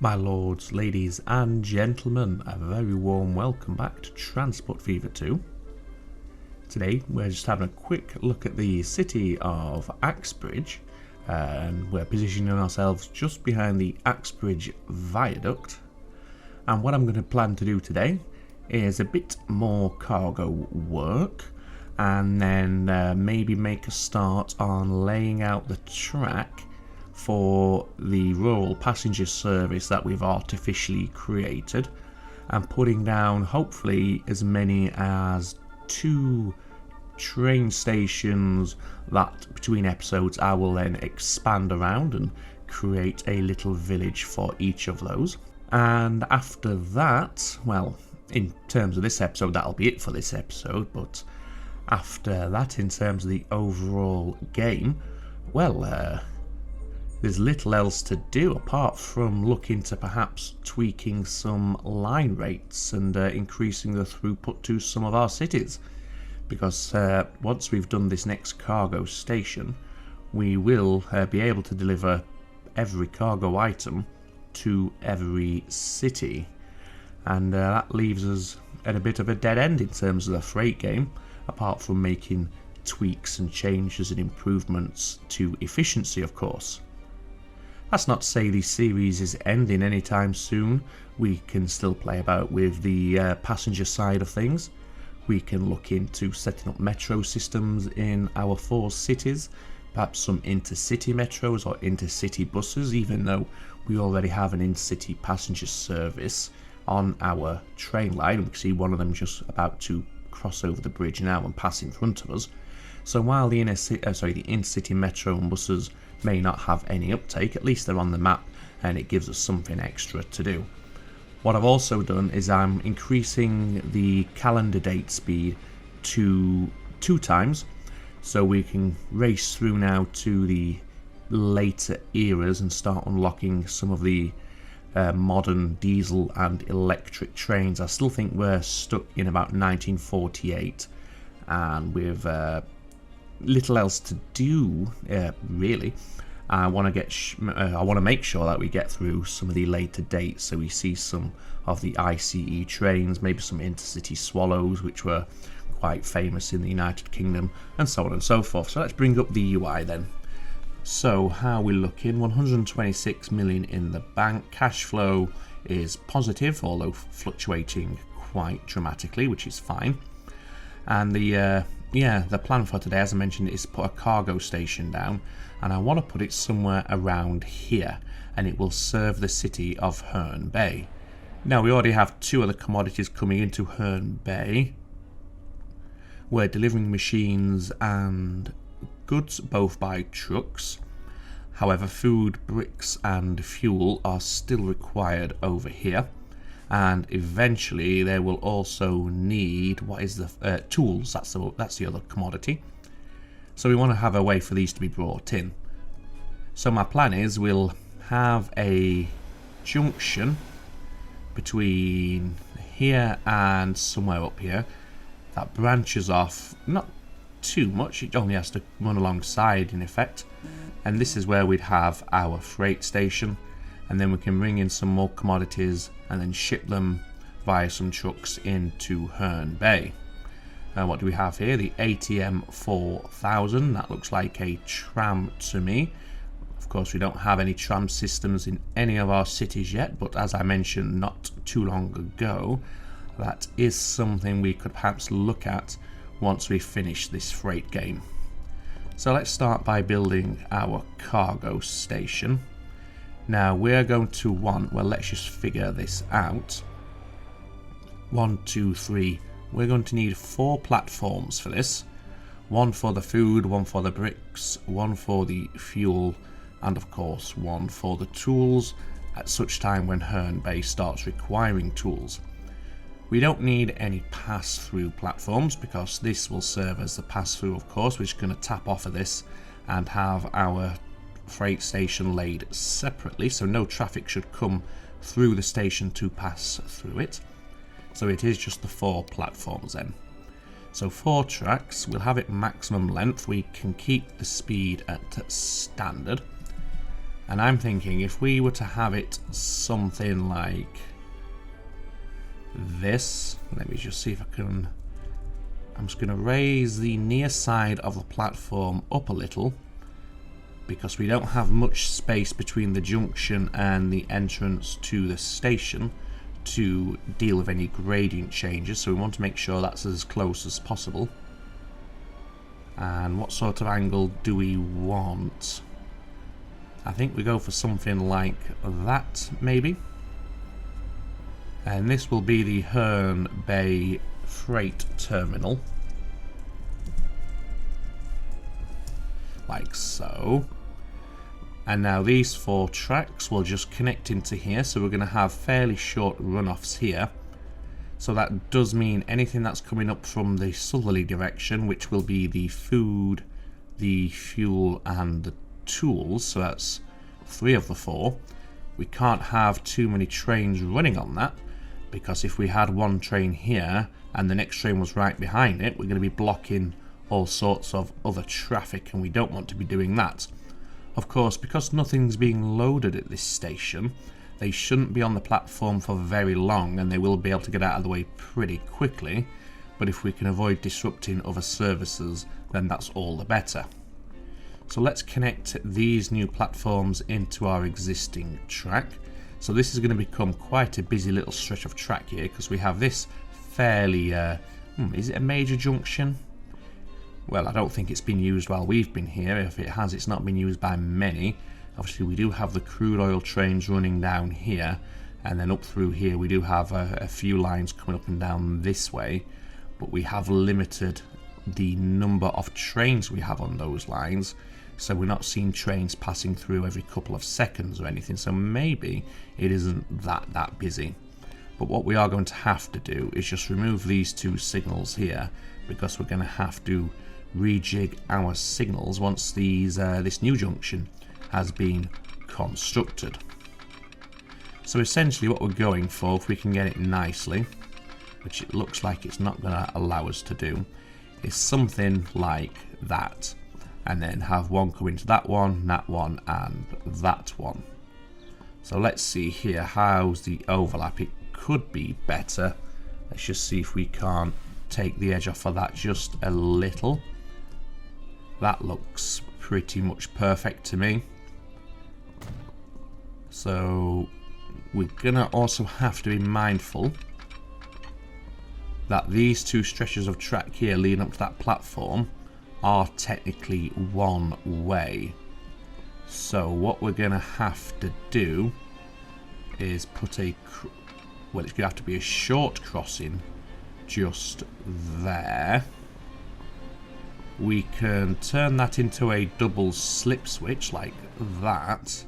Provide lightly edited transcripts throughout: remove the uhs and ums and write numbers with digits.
My lords, ladies and gentlemen, a very warm welcome back to Transport Fever 2. Today we're just having a quick look at the city of Axbridge, and we're positioning ourselves just behind the Axbridge Viaduct. And what I'm going to plan to do today is a bit more cargo work, and then maybe make a start on laying out the track for the rural passenger service that we've artificially created, and putting down hopefully as many as 2 train stations that between episodes I will then expand around and create a little village for each of those. And after that, well, in terms of this episode, that'll be it for this episode, but after that, in terms of the overall game, well, there's little else to do apart from looking to perhaps tweaking some line rates and increasing the throughput to some of our cities. Because once we've done this next cargo station, we will be able to deliver every cargo item to every city. And that leaves us at a bit of a dead end in terms of the freight game, apart from making tweaks and changes and improvements to efficiency, of course. That's not to say the series is ending anytime soon. We can still play about with the passenger side of things. We can look into setting up metro systems in our 4 cities, perhaps some intercity metros or intercity buses, even though we already have an in-city passenger service on our train line. We can see one of them just about to cross over the bridge now and pass in front of us. So while the in-city metro and buses may not have any uptake, at least they're on the map and it gives us something extra to do. What I've also done is I'm increasing the calendar date speed to 2 times, so we can race through now to the later eras and start unlocking some of the modern diesel and electric trains. I still think we're stuck in about 1948 and with little else to do really. I want to make sure that we get through some of the later dates, so we see some of the ICE trains, maybe some intercity swallows which were quite famous in the United Kingdom, and so on and so forth. So let's bring up the UI then. So how are we looking? 126 million in the bank. Cash flow is positive, although fluctuating quite dramatically, which is fine. And the plan for today, as I mentioned, is to put a cargo station down, and I want to put it somewhere around here, and it will serve the city of Herne Bay. Now, we already have 2 other commodities coming into Herne Bay. We're delivering machines and goods both by trucks. However, food, bricks and fuel are still required over here. And eventually they will also need tools. That's the other commodity. So we want to have a way for these to be brought in. So my plan is we'll have a junction between here and somewhere up here that branches off, not too much, it only has to run alongside in effect, and this is where we'd have our freight station, and then we can bring in some more commodities and then ship them via some trucks into Herne Bay. What do we have here? The ATM 4000. That looks like a tram to me. Of course, we don't have any tram systems in any of our cities yet, but as I mentioned not too long ago, that is something we could perhaps look at once we finish this freight game. So let's start by building our cargo station. Now we're going to want, well, let's just figure this out. 1, 2, 3. We're going to need 4 platforms for this. 1 for the food, 1 for the bricks, 1 for the fuel, and of course 1 for the tools at such time when Herne Bay starts requiring tools. We don't need any pass-through platforms because this will serve as the pass-through, of course. We're just going to tap off of this and have our freight station laid separately, so no traffic should come through the station to pass through it. So it is just the 4 platforms then. So 4 tracks, we'll have it maximum length. We can keep the speed at standard. And I'm thinking if we were to have it something like this, let me just see if I can. I'm just going to raise the near side of the platform up a little, because we don't have much space between the junction and the entrance to the station to deal with any gradient changes, so we want to make sure that's as close as possible. And what sort of angle do we want? I think we go for something like that, maybe. And this will be the Herne Bay Freight Terminal. Like so. And now these 4 tracks will just connect into here, so we're going to have fairly short runoffs here. So that does mean anything that's coming up from the southerly direction, which will be the food, the fuel and the tools, so that's 3 of the 4. We can't have too many trains running on that, because if we had one train here and the next train was right behind it, we're going to be blocking all sorts of other traffic, and we don't want to be doing that. Of course, because nothing's being loaded at this station, they shouldn't be on the platform for very long, and they will be able to get out of the way pretty quickly. But if we can avoid disrupting other services, then that's all the better. So let's connect these new platforms into our existing track. So this is going to become quite a busy little stretch of track here, because we have this fairly, is it a major junction? Well, I don't think it's been used while we've been here. If it has, it's not been used by many. Obviously, we do have the crude oil trains running down here, and then up through here we do have a few lines coming up and down this way, but we have limited the number of trains we have on those lines, so we're not seeing trains passing through every couple of seconds or anything, so maybe it isn't that busy. But what we are going to have to do is just remove these 2 signals here, because we're going to have to rejig our signals once these this new junction has been constructed. So essentially what we're going for, if we can get it nicely, which it looks like it's not going to allow us to do, is something like that, and then have one come into that one, and that one. So let's see here, how's the overlap? It could be better. Let's just see if we can't take the edge off of that just a little. That looks pretty much perfect to me. So we're gonna also have to be mindful that these 2 stretches of track here leading up to that platform are technically one way. So what we're gonna have to do is put a, well, it's gonna have to be a short crossing just there. We can turn that into a double slip switch like that.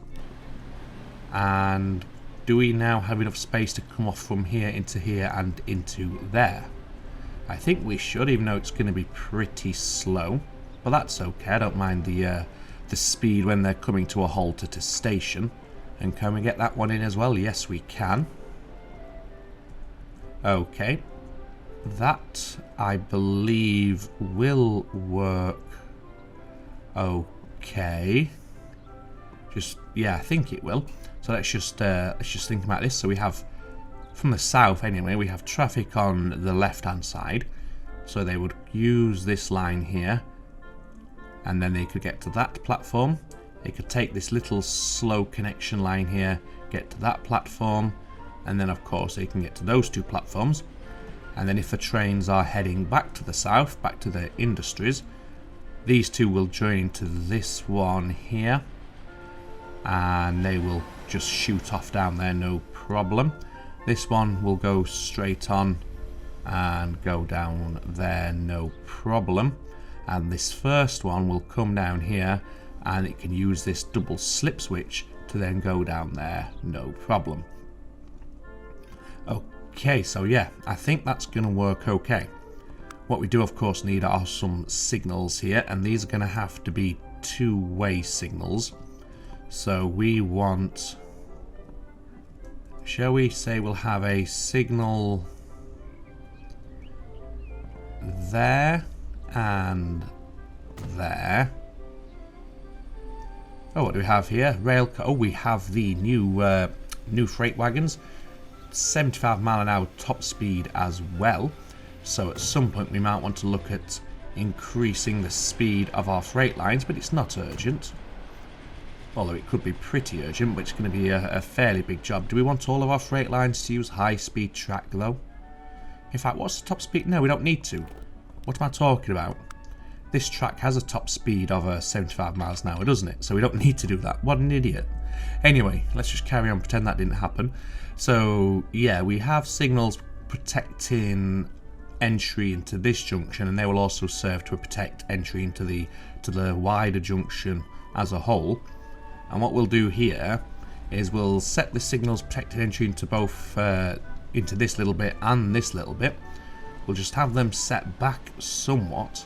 And do we now have enough space to come off from here and into there? I think we should, even though it's going to be pretty slow. But that's okay, I don't mind the speed when they're coming to a halt at a station. And can we get that one in as well? Yes, we can. Okay. That, I believe, will work okay. Yeah, I think it will. So let's just think about this. So we have, from the south anyway, we have traffic on the left-hand side. So they would use this line here, and then they could get to that platform. They could take this little slow connection line here, get to that platform, and then of course they can get to those 2 platforms. And then if the trains are heading back to the south, back to the industries, these 2 will join into this one here, and they will just shoot off down there, no problem. This one will go straight on and go down there, no problem. And this first one will come down here, and it can use this double slip switch to then go down there, no problem. Okay, so yeah, I think that's going to work okay. What we do of course need are some signals here, and these are going to have to be 2-way signals. So we want, shall we say we'll have a signal there and there. Oh, what do we have here? Oh, we have the new freight wagons. 75 mile an hour top speed as well. So at some point we might want to look at increasing the speed of our freight lines, but it's not urgent. Although it could be pretty urgent, but it's going to be a fairly big job. Do we want all of our freight lines to use high-speed track, though? In fact, what's the top speed? No, we don't need to. What am I talking about? This track has a top speed of 75 miles an hour, doesn't it? So we don't need to do that. What an idiot. Anyway, let's just carry on, pretend that didn't happen. So, yeah, we have signals protecting entry into this junction, and they will also serve to protect entry into the wider junction as a whole. And what we'll do here is we'll set the signals protected entry into both into this little bit and this little bit. We'll just have them set back somewhat,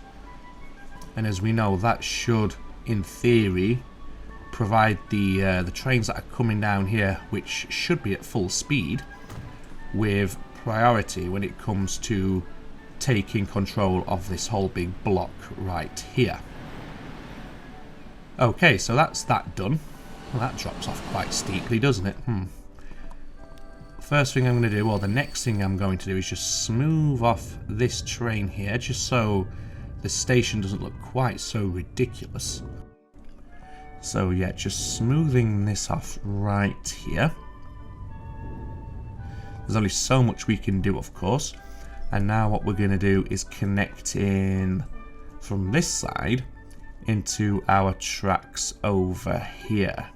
and as we know, that should, in theory, provide the trains that are coming down here, which should be at full speed, with priority when it comes to taking control of this whole big block right here. Okay, so that's that done. Well, that drops off quite steeply, doesn't it? First thing I'm going to do, or the next thing I'm going to do, is just smooth off this train here, just so the station doesn't look quite so ridiculous. So yeah, just smoothing this off right here. There's only so much we can do, of course. And now what we're going to do is connect in from this side into our tracks over here.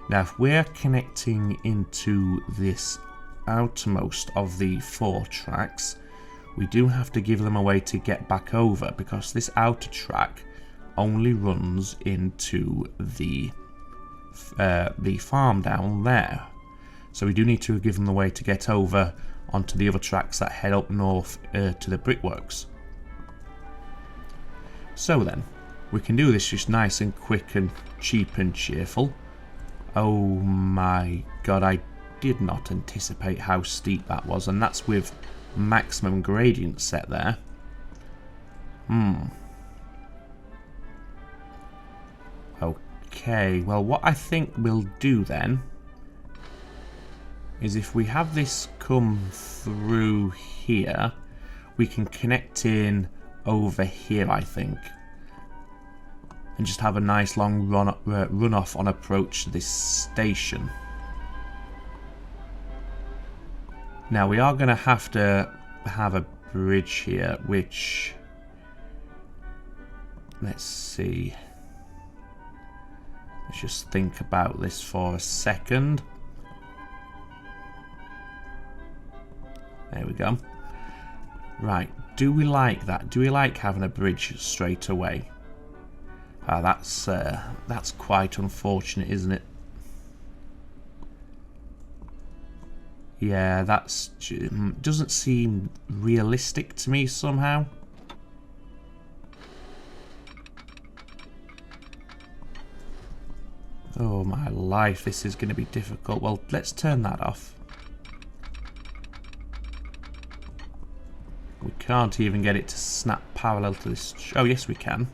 Now, if we're connecting into this outermost of the 4 tracks, we do have to give them a way to get back over, because this outer track only runs into the farm down there. So we do need to give them a way to get over onto the other tracks that head up north to the brickworks. So then, we can do this just nice and quick and cheap and cheerful. Oh my god, I did not anticipate how steep that was, and that's with maximum gradient set there. Okay, well, what I think we'll do then is, if we have this come through here, we can connect in over here, I think, and just have a nice long run off on approach to this station. Now, we are going to have a bridge here, which, let's see, let's just think about this for a second. There we go. Right, do we like that? Do we like having a bridge straight away? That's quite unfortunate, isn't it? Yeah, that doesn't seem realistic to me somehow. Oh my life, this is going to be difficult. Well, let's turn that off. We can't even get it to snap parallel to this. Oh, yes, we can.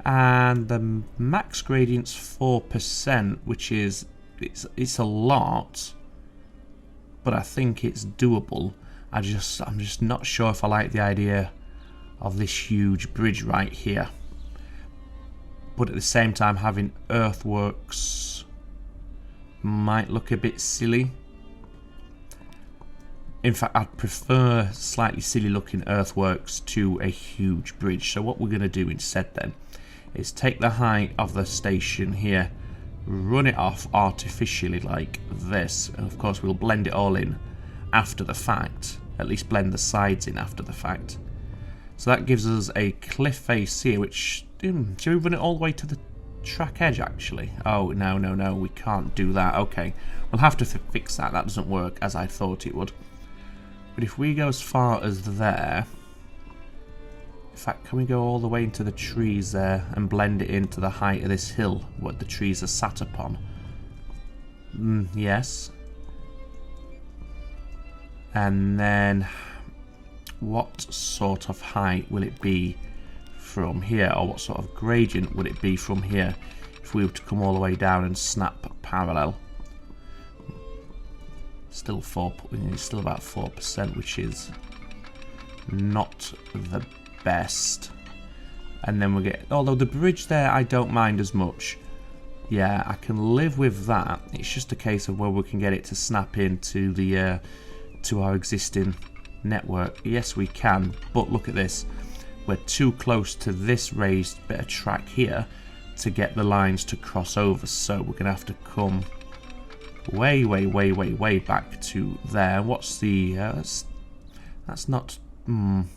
And the max gradient's 4%, which is it's a lot, but I think it's doable. I'm just not sure if I like the idea of this huge bridge right here. But at the same time, having earthworks might look a bit silly. In fact, I'd prefer slightly silly looking earthworks to a huge bridge. So what we're going to do instead then is take the height of the station here, run it off artificially like this, and of course we'll blend it all in after the fact, at least blend the sides in after the fact. So that gives us a cliff face here, which, should we run it all the way to the track edge actually? Oh, no, we can't do that. Okay, we'll have to fix that. That doesn't work as I thought it would. But if we go as far as there, in fact, can we go all the way into the trees there and blend it into the height of this hill, what the trees are sat upon? Yes. And then what sort of height will it be from here, or what sort of gradient would it be from here? if we were to come all the way down and snap parallel. Still still about 4%, which is not the best. And then we get, although the bridge there I don't mind as much. Yeah, I can live with that. It's just a case of where we can get it to snap into the to our existing network. Yes, we can, but look at this. We're too close to this raised bit of track here to get the lines to cross over, so we're going to have to come way back to there. What's the... that's not... I'm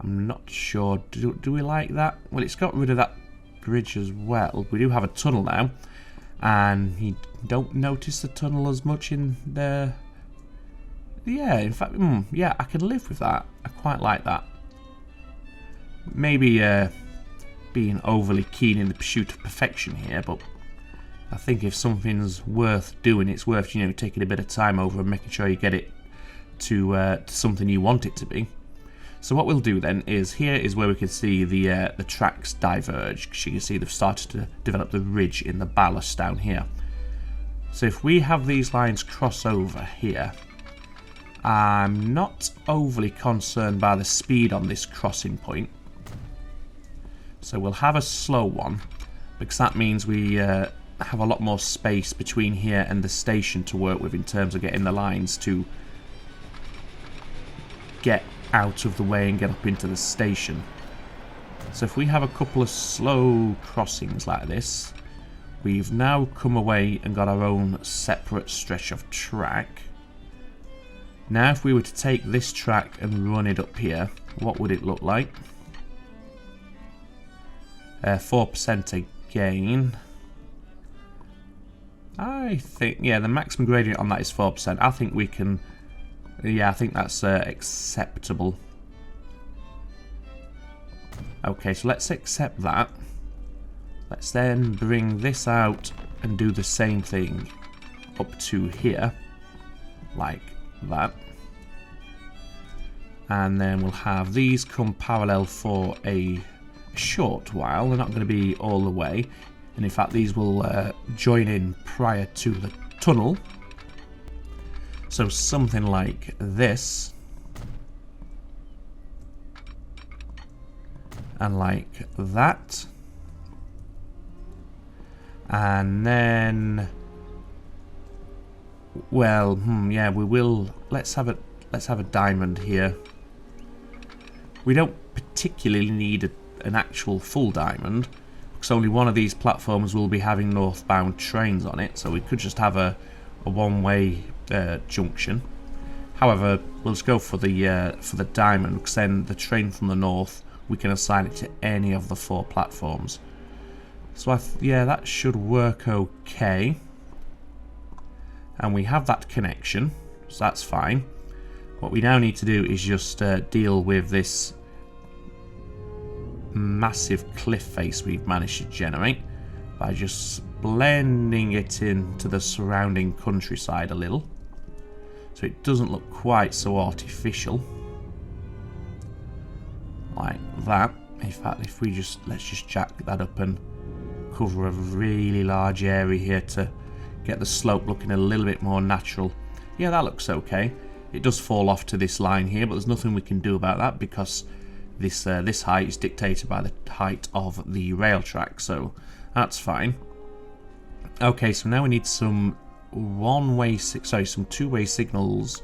not sure. Do we like that? Well, it's got rid of that bridge as well. We do have a tunnel now, and you don't notice the tunnel as much in there. Yeah, in fact, yeah, I can live with that. I quite like that. Maybe being overly keen in the pursuit of perfection here, but I think if something's worth doing, it's worth, you know, taking a bit of time over and making sure you get it to something you want it to be. So what we'll do then is, here is where we can see the tracks diverge, because you can see they've started to develop the ridge in the ballast down here. So if we have these lines cross over here, I'm not overly concerned by the speed on this crossing point. So we'll have a slow one, because that means we have a lot more space between here and the station to work with in terms of getting the lines to get out of the way and get up into the station. So if we have a couple of slow crossings like this, we've now come away and got our own separate stretch of track. Now if we were to take this track and run it up here, what would it look like? 4% again. I think, yeah, the maximum gradient on that is 4%. I think we can... Yeah, I think that's acceptable. Okay, so let's accept that. Let's then bring this out and do the same thing up to here, like that. And then we'll have these come parallel for a short while. They're not going to be all the way. And in fact, these will join in prior to the tunnel. So something like this, and like that, and then, well, yeah, we will. Let's have a diamond here. We don't particularly need an actual full diamond, because only one of these platforms will be having northbound trains on it. So we could just have a one-way junction. However, we'll just go for the diamond, because then the train from the north, we can assign it to any of the 4 platforms. So yeah, that should work okay. And we have that connection, so that's fine. What we now need to do is just deal with this massive cliff face we've managed to generate by just blending it into the surrounding countryside a little, so it doesn't look quite so artificial, like that. In fact, if we let's just jack that up and cover a really large area here to get the slope looking a little bit more natural. Yeah, that looks okay. It does fall off to this line here, but there's nothing we can do about that, because this height is dictated by the height of the rail track, so that's fine. Okay, so now we need some some two-way signals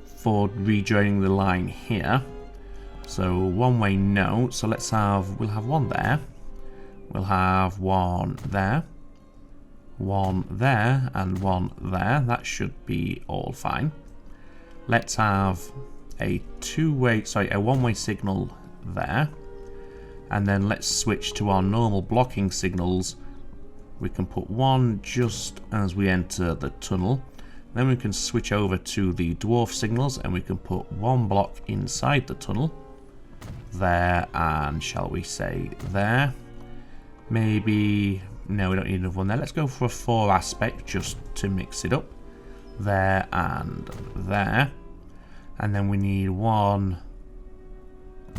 for rejoining the line here. So one way, no. So we'll have one there. We'll have one there, one there, and one there. That should be all fine. Let's have a one-way signal there, and then let's switch to our normal blocking signals. We can put one just as we enter the tunnel. Then we can switch over to the dwarf signals, and we can put one block inside the tunnel there, and shall we say there. Maybe, no, we don't need another one there. Let's go for a 4 aspect just to mix it up. There and there. And then we need one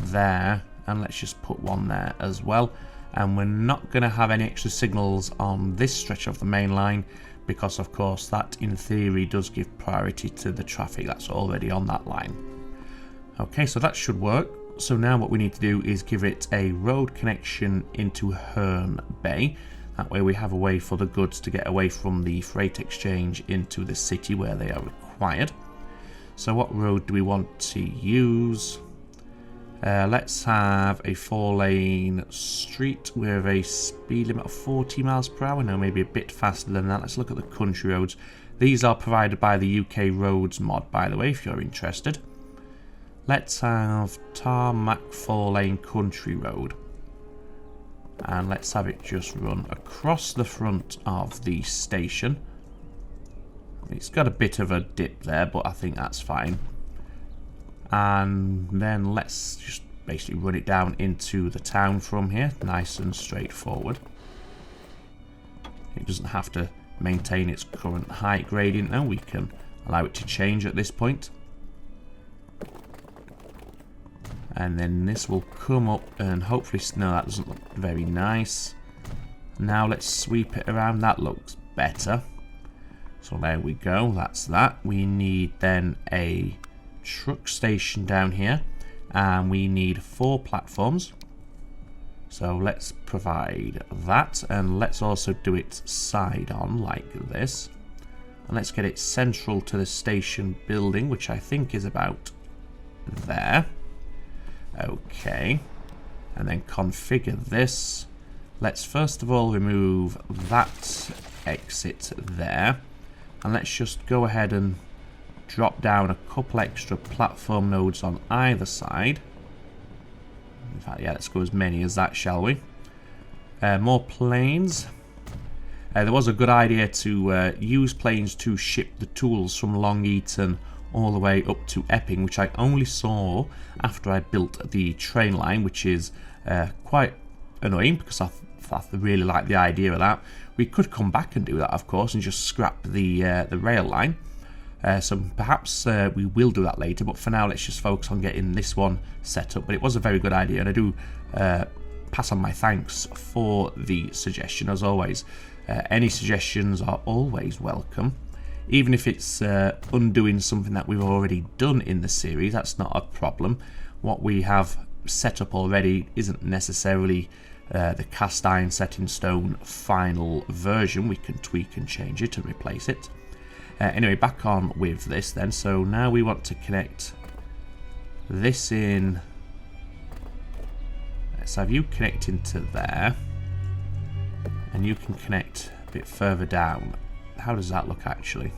there, and let's just put one there as well. and we're not going to have any extra signals on this stretch of the main line because of course that in theory does give priority to the traffic that's already on that line. Okay, so that should work. So now what we need to do is give it a road connection into Herne Bay. That way we have a way for the goods to get away from the freight exchange into the city where they are required. So what road do we want to use? Let's have a 4-lane street with a speed limit of 40 miles per hour. No, maybe a bit faster than that. Let's look at the country roads. These are provided by the UK Roads mod, by the way, if you're interested. Let's have tarmac 4-lane country road. And let's have it just run across the front of the station. It's got a bit of a dip there, but I think that's fine. And then let's just basically run it down into the town from here, nice and straightforward. It doesn't have to maintain its current height gradient now, we can allow it to change at this point. And then this will come up and hopefully, no, that doesn't look very nice. Now let's sweep it around, that looks better. So there we go, that's that. We need then a truck station down here, and we need 4 platforms. So let's provide that, and let's also do it side on like this. And let's get it central to the station building, which I think is about there. Okay, and then configure this. Let's first of all remove that exit there, and let's just go ahead and drop down a couple extra platform nodes on either side. In fact, yeah, let's go as many as that, shall we? More planes. There was a good idea to use planes to ship the tools from Long Eaton all the way up to Epping, which I only saw after I built the train line, which is quite annoying because I really like the idea of that. We could come back and do that, of course, and just scrap the rail line. So perhaps we will do that later, but for now let's just focus on getting this one set up. But it was a very good idea, and I do pass on my thanks for the suggestion as always. Any suggestions are always welcome, even if it's undoing something that we've already done in the series. That's not a problem. What we have set up already isn't necessarily the cast iron set in stone final version. We can tweak and change it and replace it. Anyway, back on with this then. So now we want to connect this in. Let's have you connect into there, and you can connect a bit further down. How does that look actually?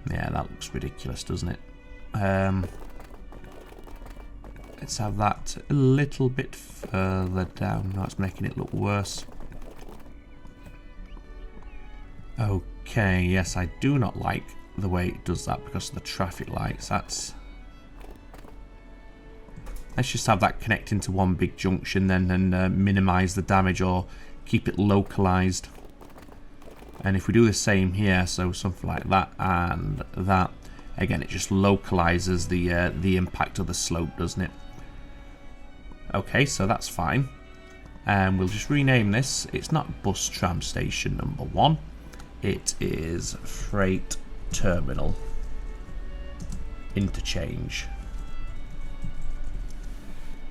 Yeah, that looks ridiculous, doesn't it? Let's have that a little bit further down. No, it's making it look worse. Okay, yes, I do not like the way it does that because of the traffic lights. Let's just have that connect into one big junction then, and minimize the damage or keep it localized. And if we do the same here, so something like that and that, again, it just localizes the impact of the slope, doesn't it? Okay, so that's fine. And we'll just rename this. It's not bus tram station number 1. It is freight terminal interchange.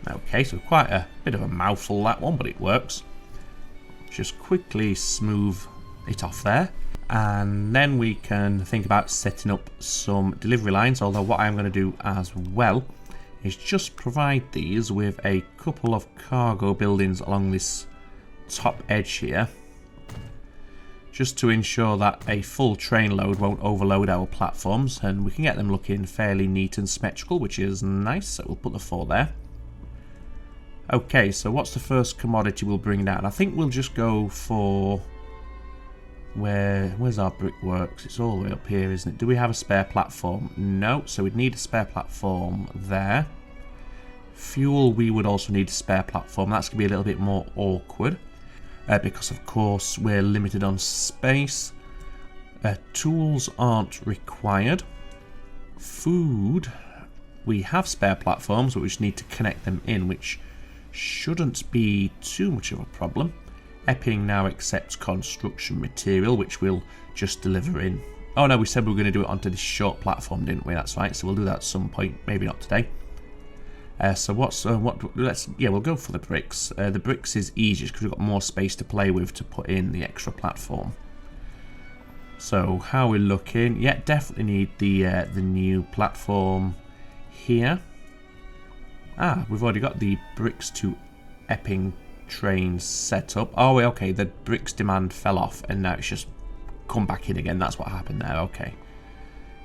Okay, so quite a bit of a mouthful that one, but it works. Just quickly smooth it off there, and then we can think about setting up some delivery lines, although what I'm going to do as well is just provide these with a couple of cargo buildings along this top edge here, just to ensure that a full train load won't overload our platforms, and we can get them looking fairly neat and symmetrical, which is nice. So we'll put the 4 there. Okay, so what's the first commodity we'll bring down? I think we'll just go for where's our brickworks? It's all the way up here, isn't it? Do we have a spare platform? No, so we'd need a spare platform there. Fuel, we would also need a spare platform. That's going to be a little bit more awkward because of course we're limited on space. Tools aren't required. Food, we have spare platforms, but we just need to connect them in, which shouldn't be too much of a problem. Epping now accepts construction material, which we'll just deliver in. Oh no, we said we were going to do it onto this short platform, didn't we? That's right. So we'll do that at some point, maybe not today. We'll go for the bricks. The bricks is easiest because we've got more space to play with to put in the extra platform. So how are we looking? Yeah, definitely need the new platform here. We've already got the bricks to Epping train set up. Oh, okay, the bricks demand fell off and now it's just come back in again. That's what happened there. Okay.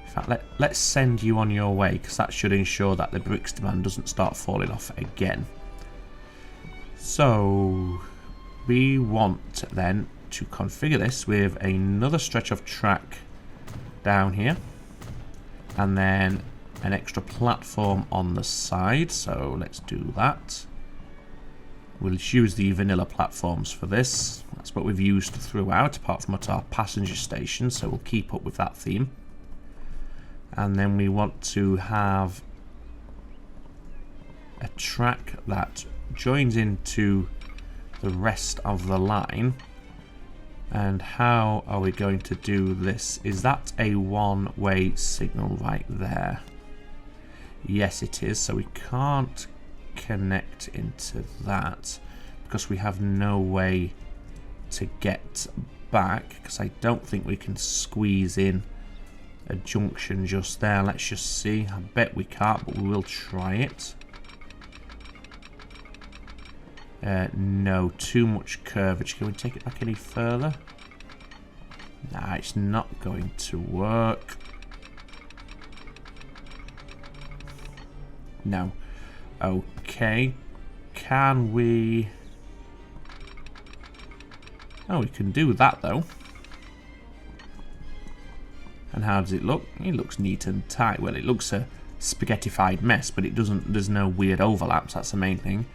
In fact, let's send you on your way because that should ensure that the bricks demand doesn't start falling off again. So we want then to configure this with another stretch of track down here and then an extra platform on the side. So let's do that. We'll use the vanilla platforms for this. That's what we've used throughout, apart from at our passenger station, so we'll keep up with that theme. And then we want to have a track that joins into the rest of the line. And how are we going to do this? Is that a one-way signal right there? Yes, it is. So we can't connect into that because we have no way to get back, because I don't think we can squeeze in a junction just there. Let's just see. I bet we can't, but we will try it. No, too much curvature. Can we take it back any further? Nah, it's not going to work. No. Okay. Can we... Oh, we can do that though. And how does it look? It looks neat and tight. Well, it looks a spaghettified mess, but it doesn't. There's no weird overlaps. That's the main thing.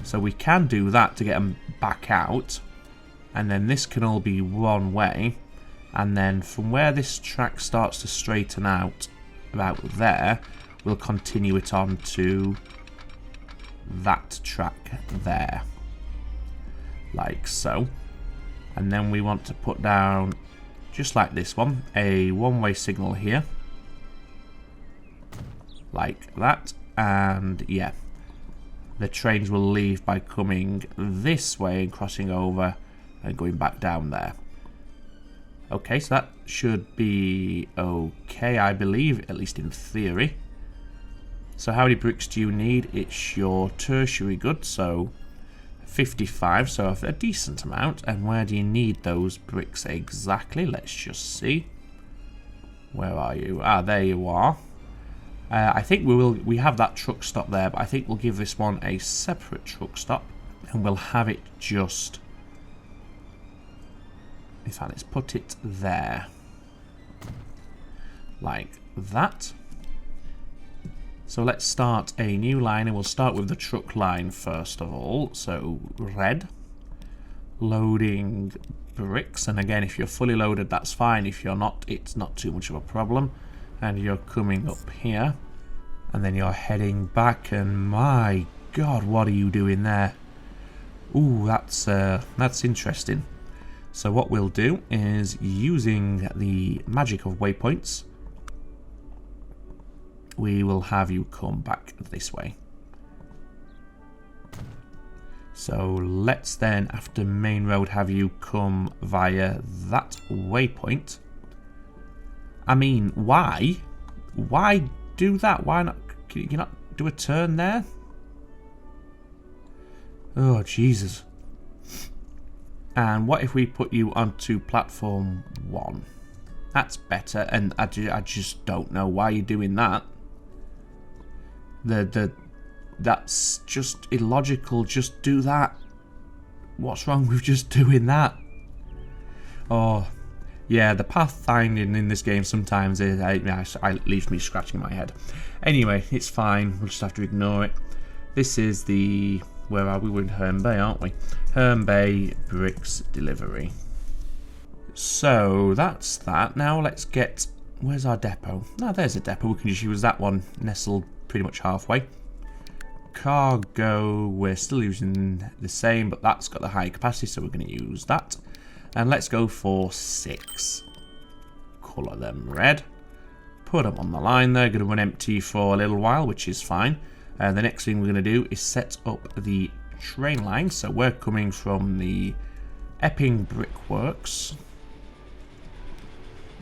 So we can do that to get them back out, and then this can all be one way. And then from where this track starts to straighten out, about there, we'll continue it on to that track there, like so. And then we want to put down, just like this one, a one-way signal here, like that. And yeah, the trains will leave by coming this way and crossing over and going back down there. Okay, so that should be okay, I believe, at least in theory. So how many bricks do you need? It's your tertiary goods, so 55, so a decent amount. And where do you need those bricks exactly? Let's just see. Where are you? There you are. I think we have that truck stop there, but I think we'll give this one a separate truck stop, and we'll have it just... In fact, let's put it there, like that. So let's start a new line, and we'll start with the truck line first of all. So red, loading bricks, and again, if you're fully loaded, that's fine. If you're not, it's not too much of a problem. And you're coming up here, and then you're heading back, and my God, what are you doing there? Ooh, that's interesting. So what we'll do is, using the magic of waypoints, we will have you come back this way. So let's then, after main road, have you come via that waypoint. I mean, why? Why do that? Why not? Can you not do a turn there? Oh, Jesus. And what if we put you onto platform 1? That's better, and I just don't know why you're doing that. That's just illogical. Just do that. What's wrong with just doing that? Oh, yeah, the path finding in this game sometimes leaves me scratching my head. Anyway, it's fine. We'll just have to ignore it. This is the... Where are we? We're in Herne Bay, aren't we? Herne Bay bricks delivery. So that's that. Now let's get... Where's our depot? Oh, there's a depot. We can just use that one, nestled pretty much halfway. cargo, we're still using the same, but that's got the high capacity, so we're going to use that. And let's go for 6. Colour them red. Put them on the line there. Going to run empty for a little while, which is fine. The next thing we're going to do is set up the train line. So we're coming from the Epping Brickworks.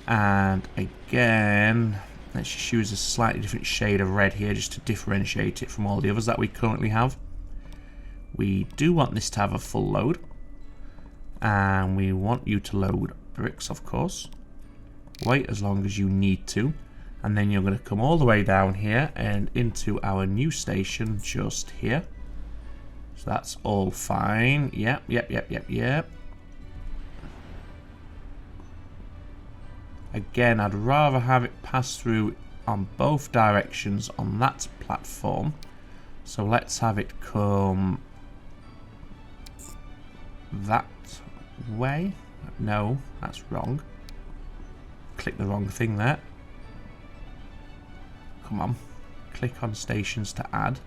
And again, let's just use a slightly different shade of red here just to differentiate it from all the others that we currently have. We do want this to have a full load. And we want you to load bricks, of course. Wait as long as you need to. And then you're going to come all the way down here and into our new station just here. So that's all fine. Yep. Again, I'd rather have it pass through on both directions on that platform. So let's have it come that way. No, that's wrong. Click the wrong thing there. Come on. Click on stations to add.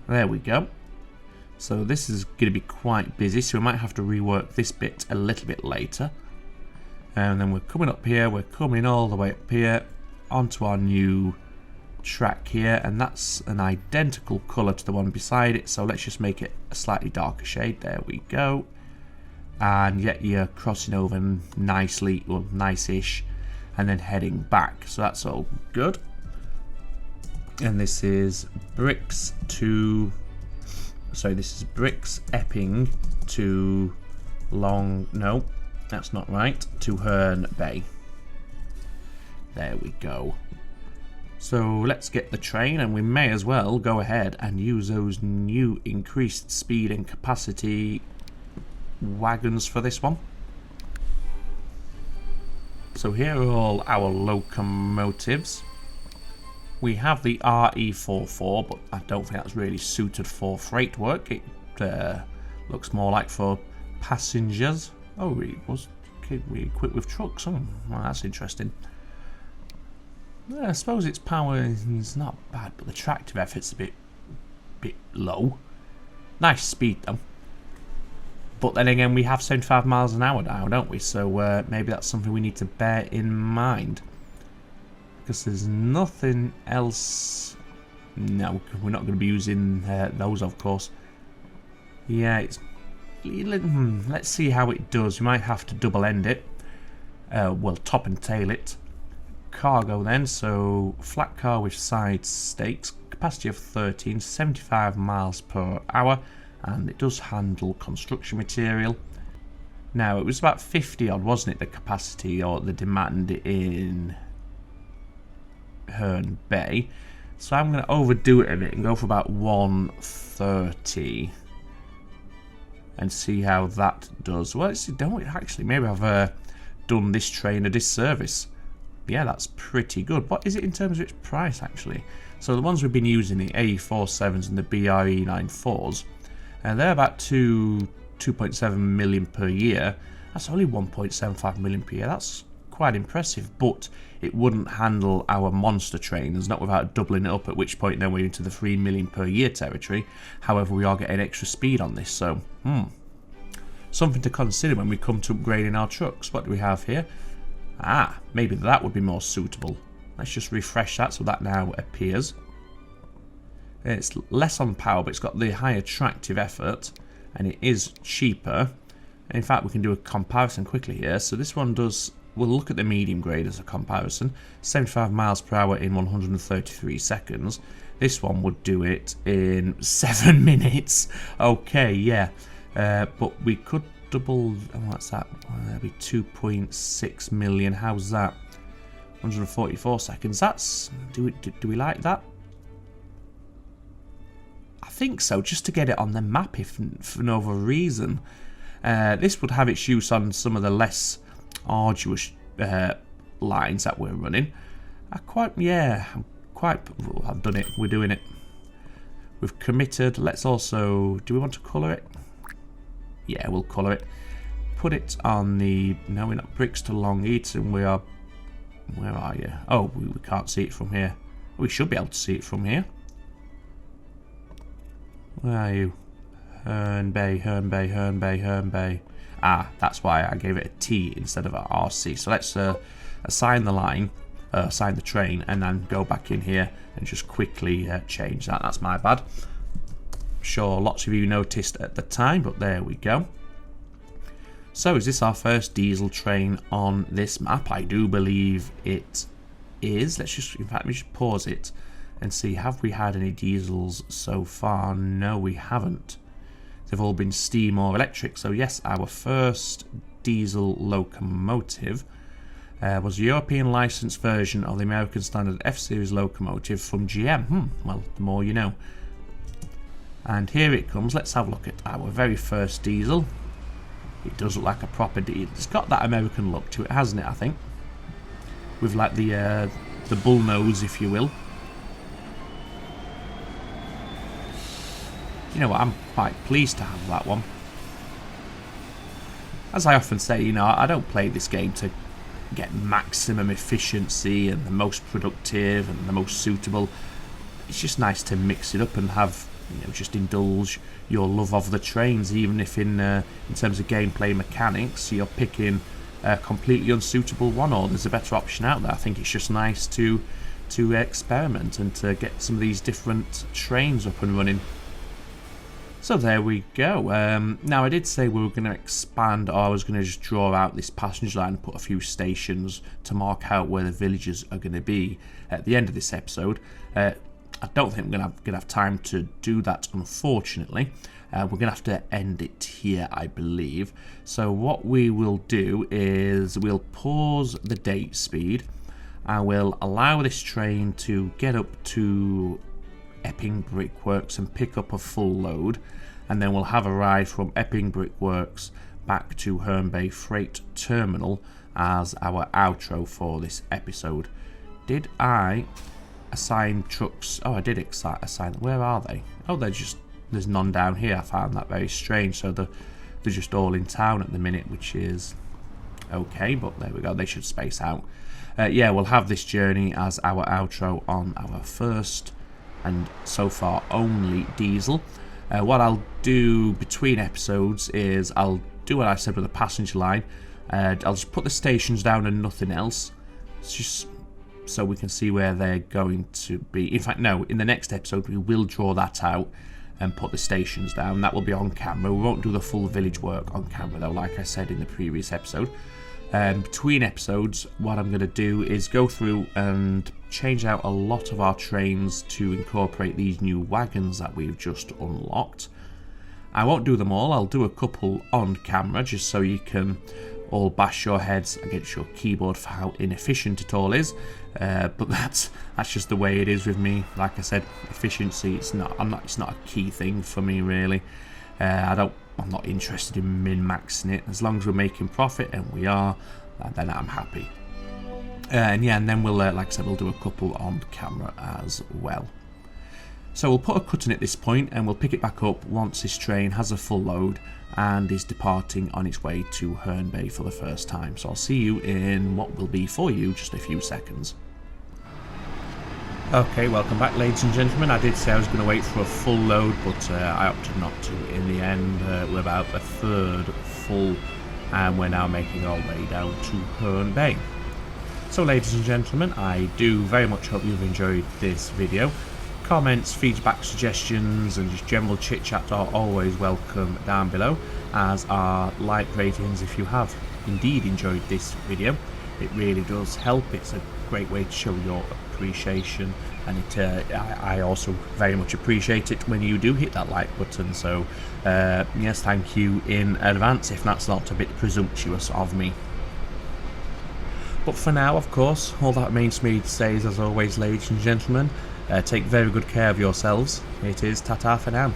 There we go. So this is going to be quite busy, so we might have to rework this bit a little bit later. And then we're coming up here, we're coming all the way up here onto our new track here, and that's an identical colour to the one beside it, so let's just make it a slightly darker shade. There we go. And yet you're crossing over nicely, well, nice-ish, and then heading back, so that's all good. And this is bricks to, sorry, this is bricks Epping to no, that's not right, to Herne Bay. There we go. So let's get the train, and we may as well go ahead and use those new increased speed and capacity wagons for this one. So here are all our locomotives. We have the RE44, but I don't think that's really suited for freight work. It looks more like for passengers. Oh, it was equipped with trucks. Oh, well, that's interesting. Yeah, I suppose its power is not bad, but the tractive effort's a bit low. Nice speed though. But then again, we have 75 miles an hour now, don't we? So maybe that's something we need to bear in mind. Because there's nothing else. No, we're not going to be using those, of course. Yeah, it's. Let's see how it does. We might have to double end it. Well, top and tail it. Cargo then, so flat car with side stakes, capacity of 13, 75 miles per hour, and it does handle construction material. Now, it was about 50 odd, wasn't it, the capacity or the demand in Herne Bay. So I'm going to overdo it a bit and go for about 130 and see how that does. Well, don't we actually? Maybe I've done this train a disservice. Yeah, that's pretty good. What is it in terms of its price, actually? So the ones we've been using, the A47s and the BRE94s, and they're about 2.7 million per year. That's only 1.75 million per year. That's quite impressive, but it wouldn't handle our monster trainers, not without doubling it up, at which point then we're into the 3 million per year territory. However, we are getting extra speed on this, so something to consider when we come to upgrading our trucks. What do we have here? Ah, maybe that would be more suitable. Let's just refresh that so that now appears. It's less on power, but it's got the higher tractive effort, and it is cheaper. In fact, we can do a comparison quickly here. So this one does, we'll look at the medium grade as a comparison. 75 miles per hour in 133 seconds. This one would do it in 7 minutes. Okay, yeah. But we could double, what's that? That'd be 2.6 million. How's that? 144 seconds. That's, do we like that? I think so, just to get it on the map, if for no other reason. This would have its use on some of the less arduous lines that we're running. I've done it. We're doing it. We've committed. Let's also, do we want to colour it? Yeah, we'll colour it. Put it on the, no, we're not bricks to Long Eaton. We are, where are you? Oh, we can't see it from here. We should be able to see it from here. Where are you? Herne Bay, Herne Bay, Herne Bay, Herne Bay. Ah, that's why I gave it a T instead of a RC. So let's assign the line, assign the train, and then go back in here and just quickly change that. That's my bad. I'm sure lots of you noticed at the time, but there we go. So is this our first diesel train on this map? I do believe it is. Let's just, in fact, let me just pause it and see, have we had any diesels so far? No, we haven't. They've all been steam or electric. So yes, our first diesel locomotive was a European licensed version of the American standard F-Series locomotive from GM. Well, the more you know. And here it comes. Let's have a look at our very first diesel. It does look like a proper diesel. It's got that American look to it, hasn't it, I think? With like the bull nose, if you will. You know what, I'm quite pleased to have that one. As I often say, you know, I don't play this game to get maximum efficiency and the most productive and the most suitable. It's just nice to mix it up and have, you know, just indulge your love of the trains, even if in terms of gameplay mechanics you're picking a completely unsuitable one or there's a better option out there. I think it's just nice to experiment and to get some of these different trains up and running. So there we go. Now I did say we were going to expand, or I was going to just draw out this passenger line and put a few stations to mark out where the villages are going to be at the end of this episode. I don't think we're going to have time to do that, unfortunately. We're going to have to end it here, I believe. So what we will do is we'll pause the date speed and we'll allow this train to get up to Epping Brickworks and pick up a full load, and then we'll have a ride from Epping Brickworks back to Herne Bay Freight Terminal as our outro for this episode. Did I assign trucks? Oh, I did assign. Where are they? Oh, there's none down here. I found that very strange. So they're just all in town at the minute, which is okay, but there we go. They should space out. Yeah, we'll have this journey as our outro on our first and so far only diesel. What I'll do between episodes is I'll do what I said with the passenger line. I'll just put the stations down and nothing else. It's just so we can see where they're going to be. In fact, no, in the next episode we will draw that out and put the stations down. That will be on camera. We won't do the full village work on camera though, like I said in the previous episode. Between episodes, what I'm going to do is go through and change out a lot of our trains to incorporate these new wagons that we've just unlocked. I won't do them all. I'll do a couple on camera just so you can all bash your heads against your keyboard for how inefficient it all is. But that's just the way it is with me. Like I said, efficiency it's not a key thing for me really. I'm not interested in min-maxing it. As long as we're making profit, and we are, then I'm happy. And then we'll, like I said, we'll do a couple on camera as well. So we'll put a cut in at this point, and we'll pick it back up once this train has a full load and is departing on its way to Herne Bay for the first time. So I'll see you in what will be for you just a few seconds. Okay, welcome back, ladies and gentlemen. I did say I was going to wait for a full load, but I opted not to. In the end, we're about a third full, and we're now making our way down to Herne Bay. So, ladies and gentlemen, I do very much hope you've enjoyed this video. Comments, feedback, suggestions, and just general chit-chat are always welcome down below, as are like ratings if you have indeed enjoyed this video. It really does help. It's a great way to show your appreciation, and I also very much appreciate it when you do hit that like button. So yes, thank you in advance if that's not a bit presumptuous of me. But for now, of course, all that remains for me to say is, as always, ladies and gentlemen, take very good care of yourselves. It is ta-ta for now.